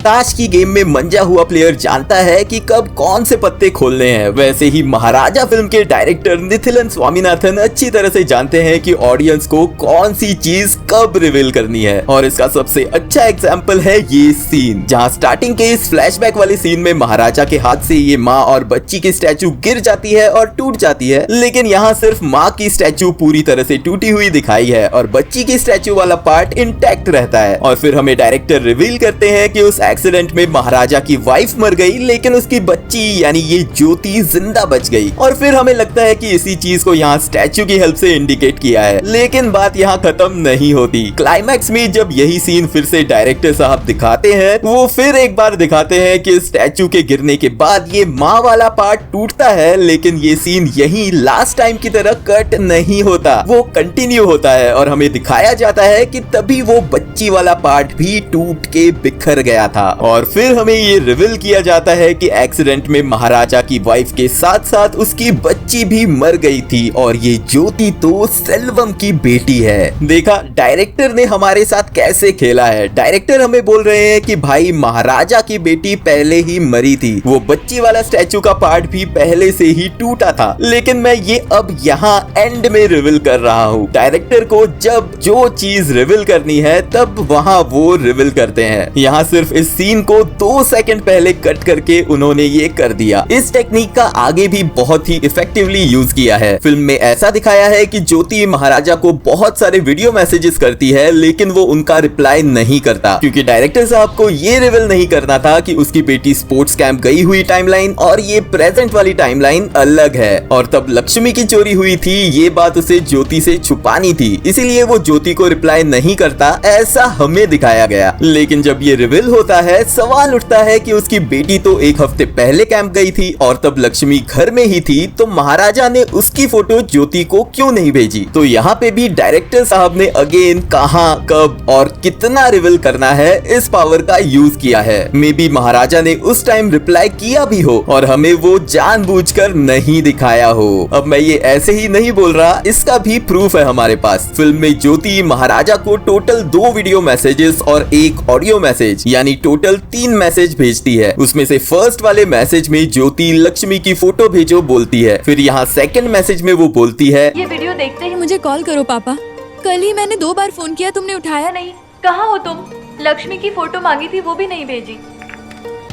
ताश की गेम में मंजा हुआ प्लेयर जानता है कि कब कौन से पत्ते खोलने हैं, वैसे ही महाराजा फिल्म के डायरेक्टर निथिलन स्वामीनाथन अच्छी तरह से जानते हैं कि ऑडियंस को कौन सी चीज कब रिवील करनी है। और इसका सबसे अच्छा एग्जांपल है ये सीन, जहां स्टार्टिंग के इस फ्लैशबैक वाले सीन में महाराजा के हाथ से ये माँ और बच्ची की स्टैचू गिर जाती है और टूट जाती है, लेकिन यहाँ सिर्फ माँ की स्टैचू पूरी तरह से टूटी हुई दिखाई है और बच्ची की स्टैचू वाला पार्ट इंटैक्ट रहता है। और फिर हमें डायरेक्टर रिवील करते हैं कि उस एक्सीडेंट में महाराजा की वाइफ मर गई, लेकिन उसकी बच्ची यानी ये ज्योति जिंदा बच गई। और फिर हमें लगता है कि इसी चीज को यहाँ स्टैचू की हेल्प से इंडिकेट किया है, लेकिन बात यहाँ खत्म नहीं होती। क्लाइमैक्स में जब यही सीन फिर से डायरेक्टर साहब दिखाते हैं, वो फिर एक बार दिखाते हैं कि स्टैचू के गिरने के बाद ये माँ वाला पार्ट टूटता है, लेकिन ये सीन यही लास्ट टाइम की तरह कट नहीं होता, वो कंटिन्यू होता है और हमें दिखाया जाता है कि तभी वो बच्ची वाला पार्ट भी टूट के बिखर गया था। और फिर हमें ये रिवील किया जाता है कि एक्सीडेंट में महाराजा की वाइफ के साथ साथ उसकी बच्ची भी मर गई थी और ये ज्योति तो सेल्वम की बेटी है। देखा डायरेक्टर ने हमारे साथ कैसे खेला है। डायरेक्टर हमें बोल रहे हैं कि भाई महाराजा की बेटी पहले ही मरी थी, वो बच्ची वाला स्टैचू का पार्ट भी पहले से ही टूटा था, लेकिन मैं ये अब यहाँ एंड में रिवील कर रहा हूँ। डायरेक्टर को जब जो चीज रिवील करनी है तब वहाँ वो रिवील करते हैं। यहाँ सिर्फ इस सीन को 2 सेकंड पहले कट करके उन्होंने ये कर दिया। इस टेक्निक का आगे भी बहुत ही इफेक्टिवली यूज किया है। फिल्म में ऐसा दिखाया है कि ज्योति महाराजा को बहुत सारे वीडियो मैसेजेस करती है, लेकिन वो उनका रिप्लाई नहीं करता, क्योंकि डायरेक्टर साहब को ये रिवील नहीं करना था कि उसकी बेटी स्पोर्ट्स कैंप गई हुई टाइमलाइन और ये प्रेजेंट वाली टाइमलाइन अलग है। और तब लक्ष्मी की चोरी हुई थी, ये बात उसे ज्योति से छुपानी थी, इसीलिए वो ज्योति को रिप्लाई नहीं करता, ऐसा हमें दिखाया गया। लेकिन जब ये रिवील होता है, सवाल उठता है कि उसकी बेटी तो एक हफ्ते पहले कैंप गई थी और तब लक्ष्मी घर में ही थी, तो महाराजा ने उसकी फोटो ज्योति को क्यों नहीं भेजी। तो यहाँ पे भी डायरेक्टर साहब ने अगेन कहां, कब और कितना रिवील करना है, इस पावर का यूज किया है। मे बी महाराजा ने उस टाइम रिप्लाई किया भी हो और हमें वो जानबूझकर नहीं दिखाया हो। अब मैं ये ऐसे ही नहीं बोल रहा, इसका भी प्रूफ है हमारे पास। फिल्म में ज्योति महाराजा को टोटल 2 वीडियो मैसेजेस और 1 ऑडियो मैसेज यानी टोटल 3 मैसेज भेजती है। उसमें से फर्स्ट वाले मैसेज में ज्योति लक्ष्मी की फोटो भेजो बोलती है, फिर यहाँ सेकंड मैसेज में वो बोलती है, ये वीडियो देखते ही मुझे कॉल करो पापा, कल ही मैंने 2 बार फोन किया, तुमने उठाया नहीं, कहाँ हो तुम? लक्ष्मी की फोटो मांगी थी, वो भी नहीं भेजी।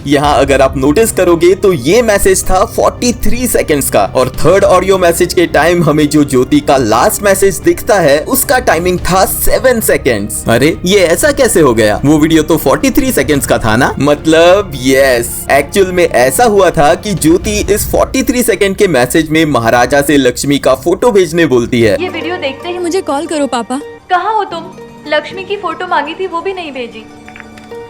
यहाँ अगर आप नोटिस करोगे तो ये मैसेज था 43 सेकंड्स का और थर्ड ऑडियो मैसेज के टाइम हमें जो ज्योति का लास्ट मैसेज दिखता है उसका टाइमिंग था 7 सेकंड्स। अरे ये ऐसा कैसे हो गया? वो वीडियो तो 43 सेकंड्स का था ना। मतलब यस, एक्चुअल में ऐसा हुआ था कि ज्योति इस 43 सेकंड के मैसेज में महाराजा से लक्ष्मी का फोटो भेजने बोलती है। ये वीडियो देखते ही मुझे कॉल करो पापा, कहाँ हो तुम? लक्ष्मी की फोटो मांगी थी, वो भी नहीं भेजी।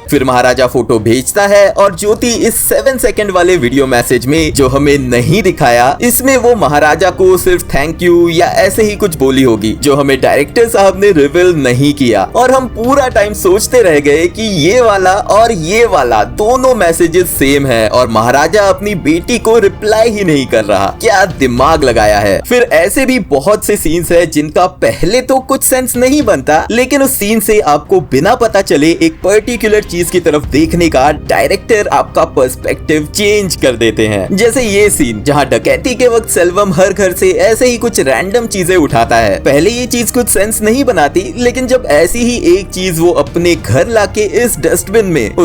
फिर महाराजा फोटो भेजता है और ज्योति इस 7 सेकंड वाले वीडियो मैसेज में जो हमें नहीं दिखाया, इसमें वो महाराजा को सिर्फ थैंक यू या ऐसे ही कुछ बोली होगी, जो हमें डायरेक्टर साहब ने रिवील नहीं किया। और हम पूरा टाइम सोचते रह गए कि ये वाला और ये वाला दोनों मैसेजेस सेम है और महाराजा अपनी बेटी को रिप्लाई ही नहीं कर रहा। क्या दिमाग लगाया है। फिर ऐसे भी बहुत से सीन्स है जिनका पहले तो कुछ सेंस नहीं बनता, लेकिन उस सीन से आपको बिना पता चले एक पर्टिकुलर चीज की तरफ देखने का डायरेक्टर आपका पर्सपेक्टिव चेंज कर देते हैं। जैसे ये सीन जहां डकैती के वक्त सेल्वम हर घर से ऐसे ही कुछ रैंडम चीजें उठाता है। पहले ये चीज कुछ सेंस नहीं बनाती, लेकिन जब ऐसी ही एक चीज वो अपने घर लाके इस डस्टबिन में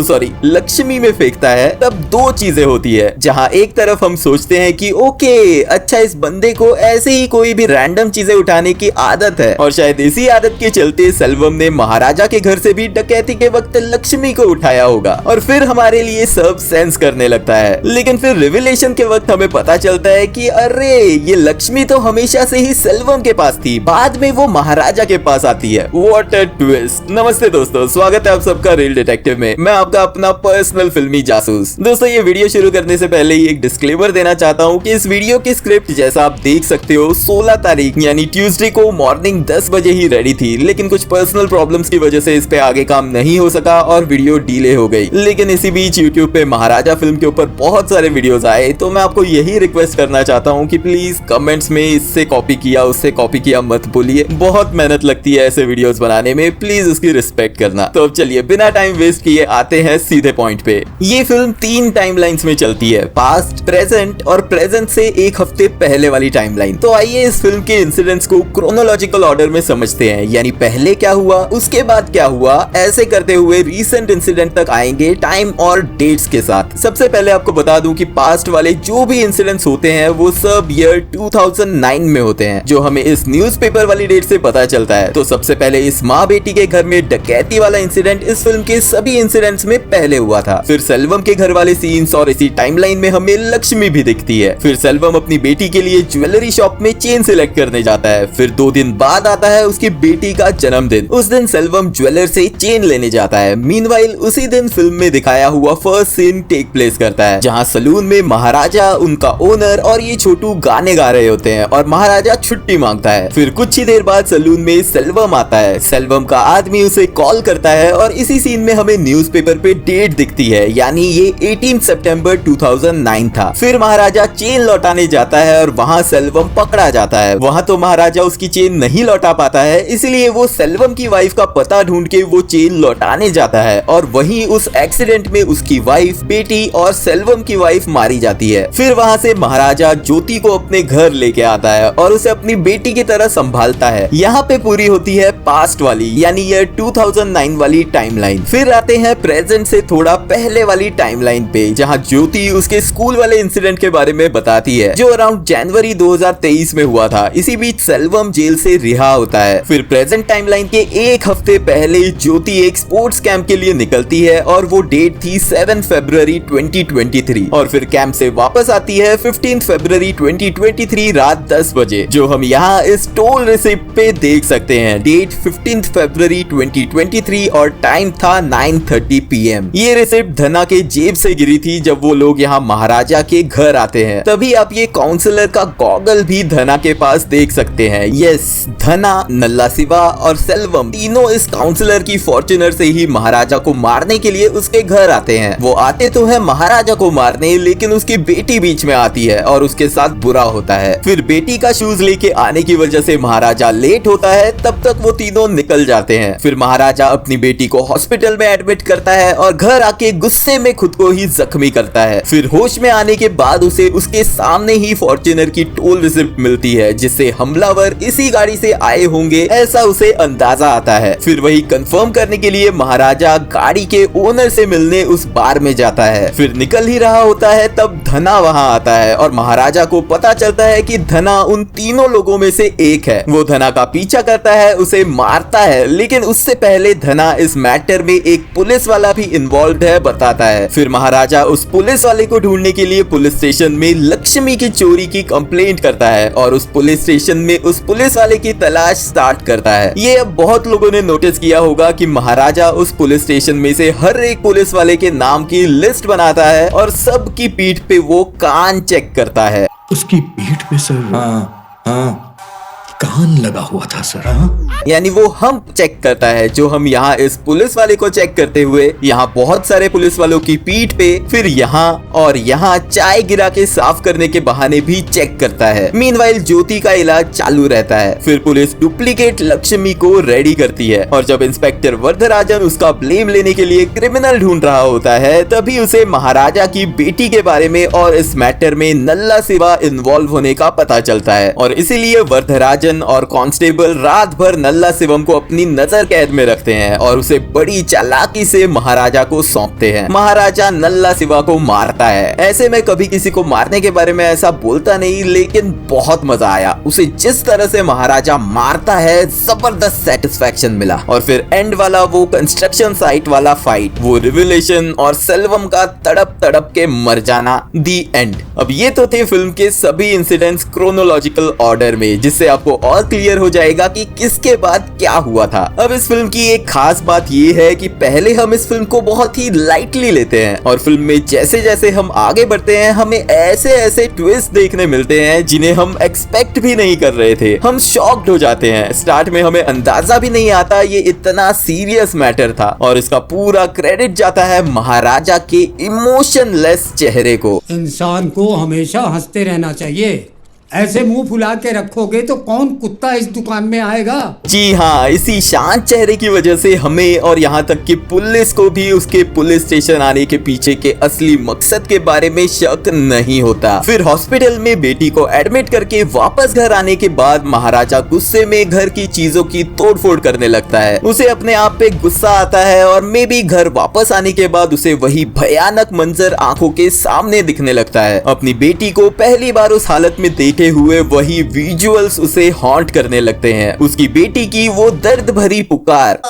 लक्ष्मी में फेंकता है, तब 2 चीजें होती है। जहां एक तरफ हम सोचते हैं कि ओके अच्छा, इस बंदे को ऐसे ही कोई भी रैंडम चीजें उठाने की आदत है और शायद इसी आदत के चलते सेल्वम ने महाराजा के घर से भी डकैती के वक्त लक्ष्मी को उठाया होगा और फिर हमारे लिए सब सेंस करने लगता है। लेकिन फिर रिविलेशन के वक्त हमें पता चलता है कि अरे ये लक्ष्मी तो हमेशा से ही सेल्वम के पास थी, बाद में वो महाराजा के पास आती है। What a twist. नमस्ते दोस्तों, स्वागत है आप सबका रियल डिटेक्टिव में। मैं आपका अपना पर्सनल फिल्मी जासूस। दोस्तों ये वीडियो शुरू करने से पहले ही एक डिस्क्लेमर देना चाहता हूँ कि इस वीडियो की स्क्रिप्ट जैसा आप देख सकते हो 16 तारीख यानी ट्यूसडे को मॉर्निंग 10 बजे ही रेडी थी, लेकिन कुछ पर्सनल प्रॉब्लम्स की वजह से इस पे आगे काम नहीं हो सका और वीडियो वीडियो डिले हो गई। लेकिन इसी बीच यूट्यूब पे महाराजा फिल्म के ऊपर बहुत सारे वीडियोस आए, तो मैं आपको यही रिक्वेस्ट करना चाहता हूँ कि प्लीज कमेंट्स में इससे कॉपी किया उससे कॉपी किया मत बोलिए। बहुत मेहनत लगती है ऐसे वीडियोस बनाने में, प्लीज उसकी रिस्पेक्ट करना। तो अब चलिए बिना टाइम वेस्ट किए आते हैं सीधे पॉइंट पे। ये फिल्म 3 टाइमलाइंस में चलती है, पास्ट, प्रेजेंट और प्रेजेंट से एक हफ्ते पहले वाली टाइमलाइन। तो आइए इस फिल्म के इंसिडेंट्स को क्रोनोलॉजिकल ऑर्डर में समझते हैं, यानी पहले क्या हुआ उसके बाद क्या हुआ, ऐसे करते हुए रीसेंट इंसिडेंट तक आएंगे टाइम और डेट्स के साथ। सबसे पहले आपको बता दूं कि पास्ट वाले जो भी इंसिडेंट्स होते हैं वो सब ईयर 2009 में होते हैं, जो हमें इस न्यूज़पेपर वाली डेट से पता चलता है। तो सबसे पहले इस माँ बेटी के घर में डकैती वाला इंसिडेंट इस फिल्म के सभी इंसिडेंट्स में पहले हुआ था। फिर सेल्वम के घर वाले सीन्स और इसी टाइमलाइन में हमें लक्ष्मी भी दिखती है। फिर सेल्वम अपनी बेटी के लिए ज्वेलरी शॉप में चेन सिलेक्ट करने जाता है। फिर 2 दिन बाद आता है उसकी बेटी का जन्मदिन। उस दिन सेल्वम ज्वेलर से चेन लेने जाता है। मीनवाइल उसी दिन फिल्म में दिखाया हुआ फर्स्ट सीन टेक प्लेस करता है, जहां सलून में महाराजा, उनका ओनर और ये छोटू गाने गा रहे होते हैं और महाराजा छुट्टी मांगता है। फिर कुछ ही देर बाद सलून में सेल्वम आता है। सेल्वम का आदमी उसे कॉल करता है और इसी सीन में हमें न्यूज़पेपर पे डेट दिखती है, यानी ये 18 सितंबर 2009 था। फिर महाराजा चेन लौटाने जाता है और वहाँ सेल्वम पकड़ा जाता है। वहाँ तो महाराजा उसकी चेन नहीं लौटा पाता है, इसलिए वो सेल्वम की वाइफ का पता ढूंढ के वो चेन लौटाने जाता है और वहीं उस एक्सीडेंट में उसकी वाइफ, बेटी और सेल्वम की वाइफ मारी जाती है। फिर वहाँ से महाराजा ज्योति को अपने घर लेके आता है और उसे अपनी बेटी की तरह संभालता है। यहाँ पे पूरी होती है पास्ट वाली यानी ईयर 2009 वाली टाइमलाइन। फिर आते हैं प्रेजेंट से थोड़ा पहले वाली टाइमलाइन पे, जहाँ ज्योति उसके स्कूल वाले इंसिडेंट के बारे में बताती है जो अराउंड जनवरी 2023 में हुआ था। इसी बीच सेल्वम जेल से रिहा होता है। फिर प्रेजेंट टाइमलाइन के एक हफ्ते पहले ज्योति एक स्पोर्ट्स कैंप के लिए निकलती है और वो डेट थी 7 फरवरी 2023 और फिर कैंप से वापस आती है 15 फरवरी 2023 रात 10 बजे, जो हम यहाँ इस टोल रिसिप्ट पे देख सकते हैं। डेट 15 फरवरी 2023 और टाइम था 9:30 PM। ये रिसिप्ट धना के जेब से गिरी थी जब वो लोग यहाँ महाराजा के घर आते हैं। तभी आप ये काउंसलर का गॉगल भी धना के पास देख सकते हैं। यस, धना, नल्ला शिवा और सेल्वम तीनों इस काउंसलर की फॉर्च्यूनर से ही महाराजा को मारने के लिए उसके घर आते हैं। वो आते तो है महाराजा को मारने, लेकिन उसकी बेटी बीच में आती है और उसके साथ बुरा होता है। फिर बेटी का शूज लेके आने की वजह से महाराजा लेट होता है, तब तक वो तीनों निकल जाते हैं। फिर महाराजा अपनी बेटी को हॉस्पिटल में एडमिट करता है और घर आके गुस्से में खुद को ही जख्मी करता है। फिर होश में आने के बाद उसे उसके सामने ही फॉर्च्यूनर की टोल रिसिप्ट मिलती है, जिससे हमलावर इसी गाड़ी से आए होंगे ऐसा उसे अंदाजा आता है। फिर वही कंफर्म करने के लिए महाराजा गाड़ी के ओनर से मिलने उस बार में जाता है। फिर निकल ही रहा होता है तब धना वहां आता है और महाराजा को पता चलता है कि धना उन तीनों लोगों में से एक है। वो धना का पीछा करता है, उसे मारता है, लेकिन उससे पहले धना इस मैटर में एक पुलिस वाला भी इन्वॉल्व है बताता है। फिर महाराजा उस पुलिस वाले को ढूंढने के लिए पुलिस स्टेशन में लक्ष्मी की चोरी की कंप्लेंट करता है और उस पुलिस स्टेशन में उस पुलिस वाले की तलाश स्टार्ट करता है। ये अब बहुत लोगों ने नोटिस किया होगा कि महाराजा उस पुलिस स्टेशन में से हर एक पुलिस वाले के नाम की लिस्ट बनाता है और सबकी पीठ पे वो कान चेक करता है। उसकी पीठ पे सर हाँ कान लगा हुआ था सर। यानी वो हम चेक करता है, जो हम यहाँ इस पुलिस वाले को चेक करते हुए यहाँ बहुत सारे पुलिस वालों की पीठ पे, फिर यहाँ और यहाँ चाय गिरा के साफ करने के बहाने भी चेक करता है। मीनवाइल ज्योति का इलाज चालू रहता है। फिर पुलिस डुप्लीकेट लक्ष्मी को रेडी करती है और जब इंस्पेक्टर वरदराजन उसका ब्लेम लेने के लिए क्रिमिनल ढूंढ रहा होता है, तभी उसे महाराजा की बेटी के बारे में और इस मैटर में नल्ला शिवा इन्वॉल्व होने का पता चलता है और इसीलिए वरदराजन और कांस्टेबल रात भर नल्ला शिवम को अपनी नजर कैद में रखते हैं और उसे बड़ी चालाकी से महाराजा को सौंपते हैं। महाराजा नल्ला शिवा को मारता है। ऐसे में कभी किसी को मारने के बारे में ऐसा बोलता नहीं, लेकिन बहुत मजा आया। उसे जिस तरह से महाराजा मारता है जबरदस्त सेटिस्फेक्शन मिला। और फिर एंड वाला वो कंस्ट्रक्शन साइट वाला फाइट, वो रिविलेशन और सेल्वम का तड़प तड़प के मर जाना, दी एंड। अब ये तो थे फिल्म के सभी इंसिडेंट्स क्रोनोलॉजिकल ऑर्डर में, जिससे आपको और क्लियर हो जाएगा कि किसके बाद क्या हुआ था। अब इस फिल्म की एक खास बात ये है कि पहले हम इस फिल्म को बहुत ही लाइटली लेते हैं और फिल्म में जैसे जैसे हम आगे बढ़ते हैं हमें ऐसे ऐसे ट्विस्ट देखने मिलते हैं जिन्हें हम एक्सपेक्ट भी नहीं कर रहे थे। हम शॉक्ड हो जाते हैं। स्टार्ट में हमें अंदाजा भी नहीं आता ये इतना सीरियस मैटर था और इसका पूरा क्रेडिट जाता है महाराजा के इमोशनलेस चेहरे को। इंसान को हमेशा हंसते रहना चाहिए। ऐसे मुंह फुला के रखोगे तो कौन कुत्ता इस दुकान में आएगा। जी हाँ, इसी शांत चेहरे की वजह से हमें और यहाँ तक कि पुलिस को भी उसके पुलिस स्टेशन आने के पीछे के असली मकसद के बारे में शक नहीं होता। फिर हॉस्पिटल में बेटी को एडमिट करके वापस घर आने के बाद महाराजा गुस्से में घर की चीजों की तोड़फोड़ करने लगता है। उसे अपने आप पे गुस्सा आता है और मे भी घर वापस आने के बाद उसे वही भयानक मंजर आंखों के सामने दिखने लगता है। अपनी बेटी को पहली बार उस हालत में देखे हुए वही विजुअल्स उसे हॉन्ट करने लगते हैं। उसकी बेटी की वो दर्द भरी पुकार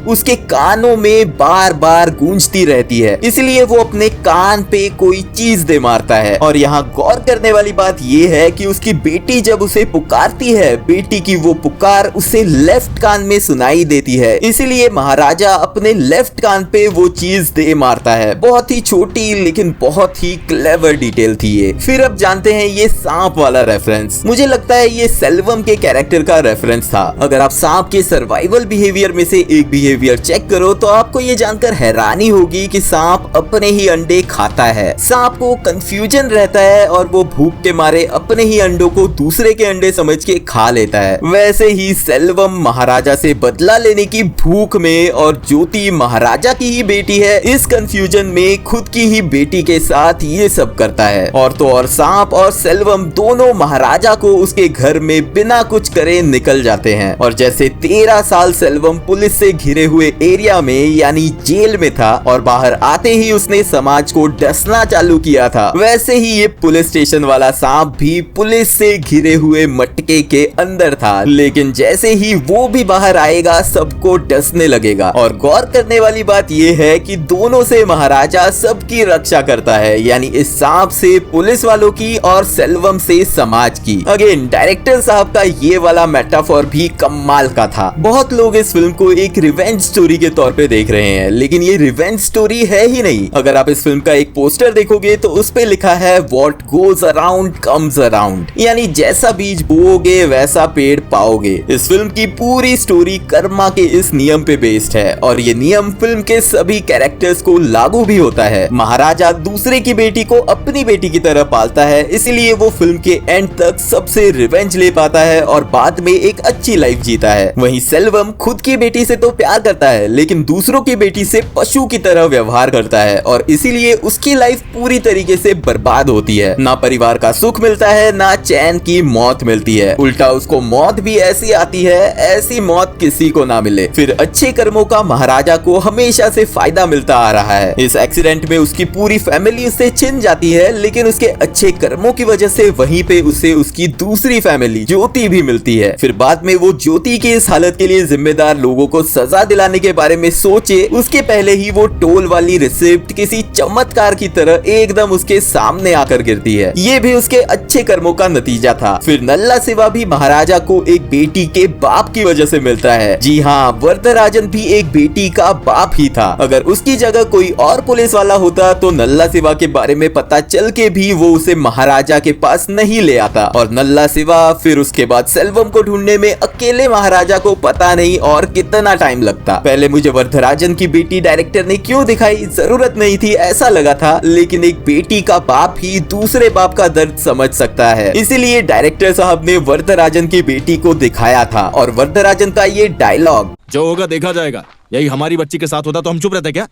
उसके कानों में बार बार गूंजती रहती है, इसलिए वो अपने कान पे कोई चीज दे मारता है। और यहाँ गौर करने वाली बात ये है कि उसकी बेटी जब उसे पुकारती है, बेटी की वो पुकार उसे लेफ्ट कान में सुनाई देती है, इसलिए महाराजा अपने लेफ्ट कान पे वो चीज दे मारता है। बहुत ही छोटी लेकिन बहुत ही क्लेवर डिटेल थी ये। फिर अब जानते हैं ये सांप वाला रेफरेंस। मुझे लगता है ये सेल्वम के कैरेक्टर का रेफरेंस था। अगर आप सांप के सर्वाइवल बिहेवियर में से एक बिहेवियर चेक करो तो आपको ये जानकर हैरानी होगी कि सांप अपने ही अंडे खाता है। सांप को कंफ्यूजन रहता है और वो भूख के मारे अपने ही अंडों को दूसरे के अंडे समझ के खा लेता है। वैसे ही सेल्वम महाराजा से बदला लेने की भूख में और ज्योति महाराजा की ही बेटी है, इस कंफ्यूजन में खुद की ही बेटी के साथ ये सब करता है। और तो और सांप और सेल्वम दोनों महाराजा को उसके घर में बिना कुछ करे निकल जाते हैं। और जैसे 13 साल सेल्वम पुलिस से घिरे हुए एरिया में यानी जेल में था और बाहर आते ही उसने समाज को डसना चालू किया था, वैसे ही ये पुलिस स्टेशन वाला सांप भी पुलिस से घिरे हुए मटके के अंदर था। लेकिन जैसे ही वो भी बाहर आएगा सबको डसने लगेगा। और गौर करने वाली बात ये है कि दोनों से महाराजा सबकी रक्षा करता है, यानी इस सांप से पुलिस वालों की और सेल्वम से समाज की। अगेन डायरेक्टर साहब का ये वाला मेटाफोर भी कमाल का था। बहुत लोग इस फिल्म को एक रिवेंज स्टोरी के तौर पे देख रहे हैं, लेकिन ये रिवेंज स्टोरी है ही नहीं। अगर आप इस फिल्म का एक पोस्टर देखोगे तो उस पे लिखा है what goes around comes around, यानी जैसा बीज बोओगे वैसा पेड़ पाओगे। इस फिल्म की पूरी स्टोरी कर्मा के इस नियम पे बेस्ड है और ये नियम फिल्म के सभी कैरेक्टर्स को लागू भी होता है। महाराजा दूसरे की बेटी को अपनी बेटी की तरह पालता है, इसलिए वो फिल्म के एंड तक सबसे रिवेंज ले पाता है और बाद में एक अच्छी लाइफ जीता है। वहीं सेल्वम खुद की बेटी से तो प्यार करता है लेकिन दूसरों की बेटी से पशु की तरह व्यवहार करता है और इसीलिए उसकी लाइफ पूरी तरीके से बर्बाद होती है। ना परिवार का सुख मिलता है, ना चैन की मौत मिलती है। उल्टा उसको मौत भी ऐसी आती है, ऐसी मौत किसी को ना मिले। फिर अच्छे कर्मों का महाराजा को हमेशा से फायदा मिलता आ रहा है। इस एक्सीडेंट में उसकी पूरी फैमिली उससे छिन जाती है, लेकिन उसके अच्छे कर्मों की वजह से वहीं पे उसे उसकी दूसरी फैमिली ज्योति भी मिलती है। फिर बाद में वो ज्योति की इस हालत के लिए जिम्मेदार लोगों को सजा दिलाने के बारे में सोचे उसके पहले ही वो टोल वाली रिसिप्ट किसी चमत्कार की तरह एकदम उसके सामने आकर गिरती है। ये भी उसके अच्छे कर्मों का नतीजा था। फिर नल्ला सिवा भी महाराजा को एक बेटी के बाप की वजह से मिलता है। जी हाँ, वरदराजन भी एक बेटी का बाप ही था। अगर उसकी जगह कोई और पुलिस वाला होता तो नल्ला सिवा के बारे में पता चल के भी वो उसे महाराजा के पास नहीं ले आता और नल्ला सिवा फिर उसके बाद सेल्वम को ढूंढने में अकेले महाराजा को पता नहीं और कितना टाइम लगता। पहले मुझे वरदराजन की बेटी डायरेक्टर ने क्यों दिखाई, जरूरत नहीं थी ऐसा लगा था, लेकिन एक बेटी का बाप ही दूसरे बाप का दर्द समझ सकता है, इसीलिए डायरेक्टर साहब ने वरदराजन की बेटी को दिखाया था। और वरदराजन का ये डायलॉग, जो होगा देखा जाएगा, यही हमारी बच्ची के साथ होता तो हम चुप रहते क्या?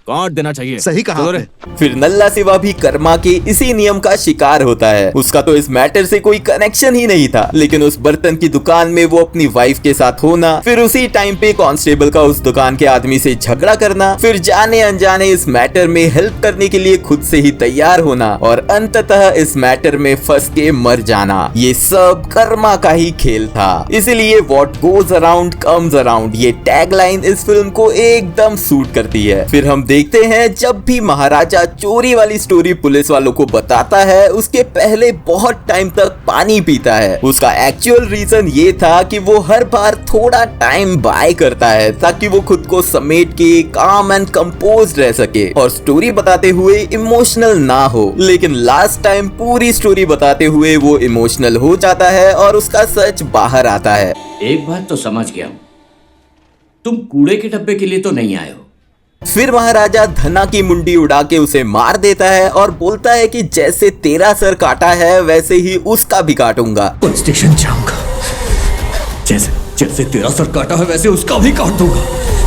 काट देना चाहिए। सही कहा आपने। फिर नल्ला सिवा भी कर्मा के इसी नियम का शिकार होता है। उसका तो इस मैटर से कोई कनेक्शन ही नहीं था, लेकिन उस बर्तन की दुकान में वो अपनी वाइफ के साथ होना, फिर उसी टाइम पे कांस्टेबल का उस दुकान के आदमी से झगड़ा करना, फिर जाने अनजाने इस मैटर में हेल्प करने के लिए खुद से ही तैयार होना और अंततः इस मैटर में फंस के मर जाना, ये सब कर्मा का ही खेल था। इसलिए what goes around comes around ये टैगलाइन इस फिल्म को एकदम सूट करती है। फिर हम देखते हैं जब भी महाराजा चोरी वाली स्टोरी पुलिस वालों को बताता है उसके पहले बहुत टाइम तक पानी पीता है। उसका एक्चुअल रीजन ये था कि वो हर बार थोड़ा टाइम बाय करता है ताकि वो खुद को समेट के काम एंड कंपोज्ड रह सके और स्टोरी बताते हुए इमोशनल ना हो। लेकिन लास्ट टाइम पूरी स्टोरी बताते हुए वो इमोशनल हो जाता है और उसका सच बाहर आता है। एक बात तो समझ गया हूं, तुम कूड़े के डब्बे के लिए तो नहीं आए हो। फिर महाराजा धना की मुंडी उड़ा के उसे मार देता है और बोलता है कि जैसे तेरा सर काटा है वैसे ही उसका भी काटूंगा। पुलिस स्टेशन जाऊंगा, जैसे जैसे तेरा सर काटा है वैसे उसका भी काट दूंगा।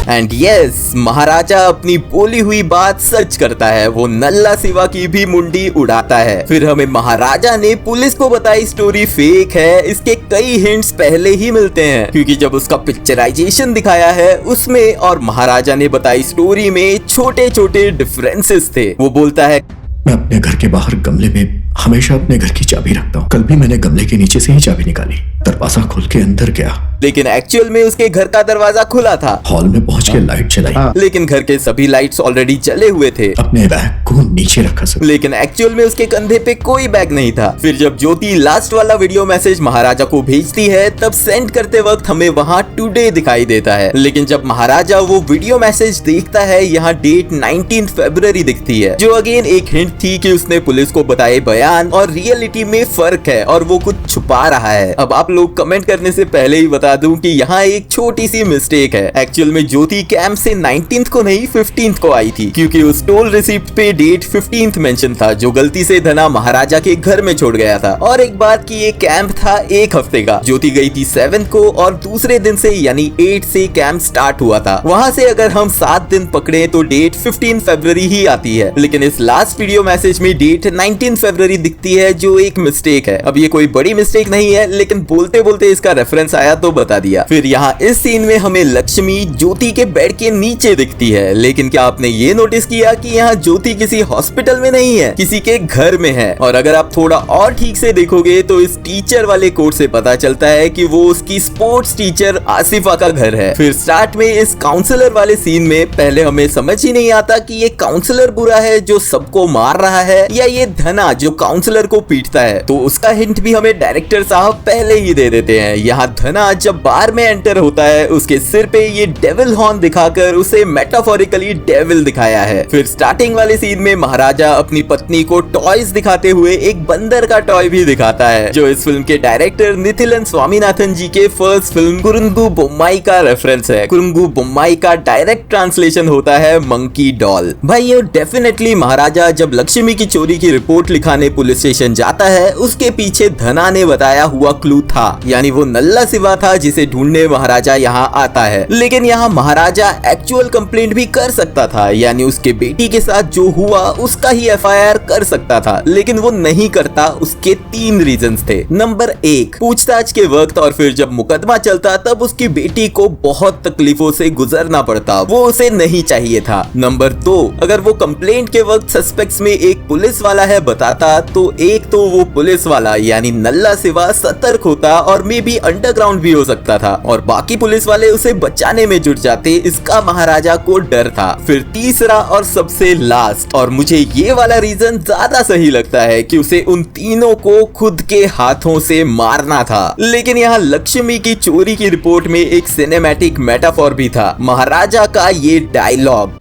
एंड यस, महाराजा अपनी बोली हुई बात सच करता है, वो नल्ला सिवा की भी मुंडी उड़ाता है। फिर हमें महाराजा ने पुलिस को बताई स्टोरी फेक है इसके कई हिंट्स पहले ही मिलते हैं, क्योंकि जब उसका पिक्चराइजेशन दिखाया है उसमें और महाराजा ने बताई स्टोरी में छोटे छोटे डिफरेंसेस थे। वो बोलता है, मैं अपने घर के बाहर गमले में हमेशा अपने घर की चाबी रखता हूँ। कल भी मैंने गमले के नीचे से ही चाबी निकाली, दरवाजा खोल के अंदर गया, लेकिन एक्चुअल में उसके घर का दरवाजा खुला था। हॉल में पहुंच के लाइट जलाई, लेकिन घर के सभी लाइट्स ऑलरेडी जले हुए थे। अपने बैग को नीचे रखा सब, लेकिन एक्चुअल में उसके कंधे पे कोई बैग नहीं था। फिर जब ज्योति लास्ट वाला वीडियो मैसेज महाराजा को भेजती है तब सेंड करते वक्त हमें वहाँ टुडे दिखाई देता है, लेकिन जब महाराजा वो वीडियो मैसेज देखता है यहाँ डेट 19 फरवरी दिखती है, जो अगेन एक हिंट थी कि उसने पुलिस को बताए बयान और रियलिटी में फर्क है और वो कुछ छुपा रहा है। अब आप लोग कमेंट करने से पहले ही बता दूं कि यहाँ एक छोटी सी मिस्टेक है। एक्चुअल में ज्योति कैंप से 19th को नहीं 15th को आई थी, क्योंकि उस टोल रिसिप्ट पे डेट 15th मेंशन था जो गलती से धना महाराजा के घर में छोड़ गया था। और एक बात कि ये कैंप था एक हफ्ते का, ज्योति गई थी 7th को और दूसरे दिन से यानी 8 से कैंप स्टार्ट हुआ था। वहां से अगर हम 7 दिन पकड़े तो डेट 15 फरवरी ही आती है, लेकिन इस लास्ट वीडियो मैसेज में डेट 19 फरवरी दिखती है जो एक मिस्टेक है। अब ये कोई बड़ी मिस्टेक नहीं है, लेकिन बोलते बोलते इसका रेफरेंस आया तो बता दिया। फिर यहाँ इस सीन में हमें लक्ष्मी ज्योति के बेड के नीचे दिखती है, लेकिन क्या आपने ये नोटिस किया कि यहाँ ज्योति किसी हॉस्पिटल में नहीं है, किसी के घर में है। और अगर आप थोड़ा और ठीक से देखोगे तो इस टीचर वाले कोट से पता चलता है कि वो उसकी स्पोर्ट्स टीचर आसिफा का घर है। फिर स्टार्ट में इस काउंसलर वाले सीन में पहले हमें समझ ही नहीं आता कि ये काउंसलर बुरा है जो सबको मार रहा है या ये धना जो काउंसलर को पीटता है, तो उसका हिंट भी हमें डायरेक्टर साहब पहले ही दे देते हैं। यहाँ धना जब बार में एंटर होता है उसके सिर पे ये डेविल हॉर्न दिखाकर उसे मेटाफोरिकली डेविल दिखाया है। फिर स्टार्टिंग वाले सीन में महाराजा अपनी पत्नी को टॉयज दिखाते हुए एक बंदर का टॉय भी दिखाता है, जो इस फिल्म के डायरेक्टर निथिलन स्वामीनाथन जी के फर्स्ट फिल्म कुरुंगु बोम्माई का रेफरेंस है। कुरुंगु बोम्माई का डायरेक्ट ट्रांसलेशन होता है मंकी डॉल। भाई ये डेफिनेटली महाराजा जब लक्ष्मी की चोरी की रिपोर्ट लिखाने पुलिस स्टेशन जाता है उसके पीछे धना ने बताया हुआ क्लू था, यानी वो नल्ला सिवा था जिसे ढूंढने महाराजा यहाँ आता है। लेकिन यहाँ महाराजा एक्चुअल कंप्लेंट भी कर सकता था, यानी उसके बेटी के साथ जो हुआ उसका ही एफआईआर कर सकता था, लेकिन वो नहीं करता। उसके 3 रीजंस थे। नंबर 1, पूछताछ के वक्त और फिर जब मुकदमा चलता तब उसकी बेटी को बहुत तकलीफों से गुजरना पड़ता, वो उसे नहीं चाहिए था। नंबर 2, अगर वो कंप्लेंट के वक्त सस्पेक्ट्स में एक पुलिस वाला है बताता तो एक तो वो पुलिस वाला यानी नल्ला सिवा सतर्क होता और मे बी अंडरग्राउंड भी हो सकता था और बाकी पुलिस वाले उसे बचाने में जुट जाते, इसका महाराजा को डर था। फिर तीसरा और सबसे लास्ट, और मुझे ये वाला रीजन ज्यादा सही लगता है कि उसे उन तीनों को खुद के हाथों से मारना था। लेकिन यहाँ लक्ष्मी की चोरी की रिपोर्ट में एक सिनेमैटिक मेटाफोर भी था, महाराजा का ये dialogue,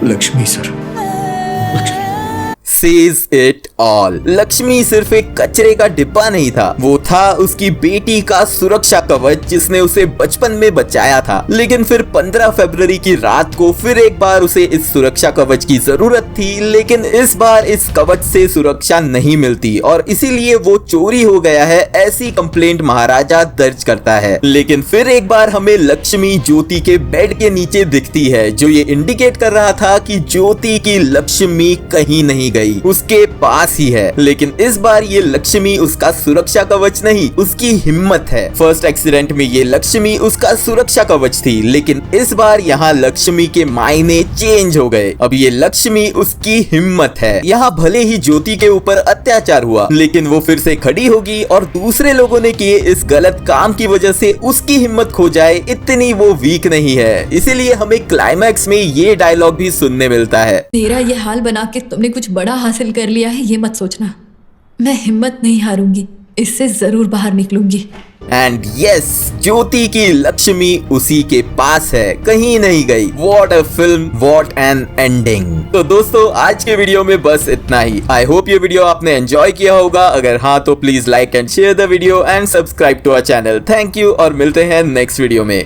Lakshmi sir, Lakshmi says it all। Lakshmi सिर्फ एक कचरे का डिब्बा नहीं था, वो था उसकी बेटी का सुरक्षा कवच जिसने उसे बचपन में बचाया था। लेकिन फिर 15 फरवरी की रात को फिर एक बार उसे इस सुरक्षा कवच की जरूरत थी, लेकिन इस बार इस कवच से सुरक्षा नहीं मिलती और इसीलिए वो चोरी हो गया है ऐसी कंप्लेंट महाराजा दर्ज करता है। लेकिन फिर एक बार हमें लक्ष्मी ज्योति के बेड के नीचे दिखती है, जो ये इंडिकेट कर रहा था कि ज्योति की लक्ष्मी कहीं नहीं गई। गई, उसके पास ही है। लेकिन इस बार ये लक्ष्मी उसका सुरक्षा कवच नहीं, उसकी हिम्मत है। फर्स्ट एक्सीडेंट में ये लक्ष्मी उसका सुरक्षा कवच थी, लेकिन इस बार यहाँ लक्ष्मी के मायने चेंज हो गए। अब ये लक्ष्मी उसकी हिम्मत है। यहाँ भले ही ज्योति के ऊपर अत्याचार हुआ, लेकिन वो फिर से खड़ी होगी और दूसरे लोगों ने किए इस गलत काम की वजह से उसकी हिम्मत खो जाए, इतनी वो वीक नहीं है। इसीलिए हमें क्लाइमैक्स में ये डायलॉग भी सुनने मिलता है। मेरा ये हाल बना के तुमने कुछ बड़ा हासिल कर लिया है, ये मत सोचना। मैं हिम्मत नहीं हारूंगी, इससे जरूर बाहर निकलूंगी। एंड यस, ज्योति की लक्ष्मी उसी के पास है, कहीं नहीं गई। What a film, what an ending. तो दोस्तों, आज के वीडियो में बस इतना ही। आई होप ये वीडियो आपने एंजॉय किया होगा। अगर हाँ तो please like and share the video and subscribe to our channel. Thank you और मिलते हैं नेक्स्ट वीडियो में।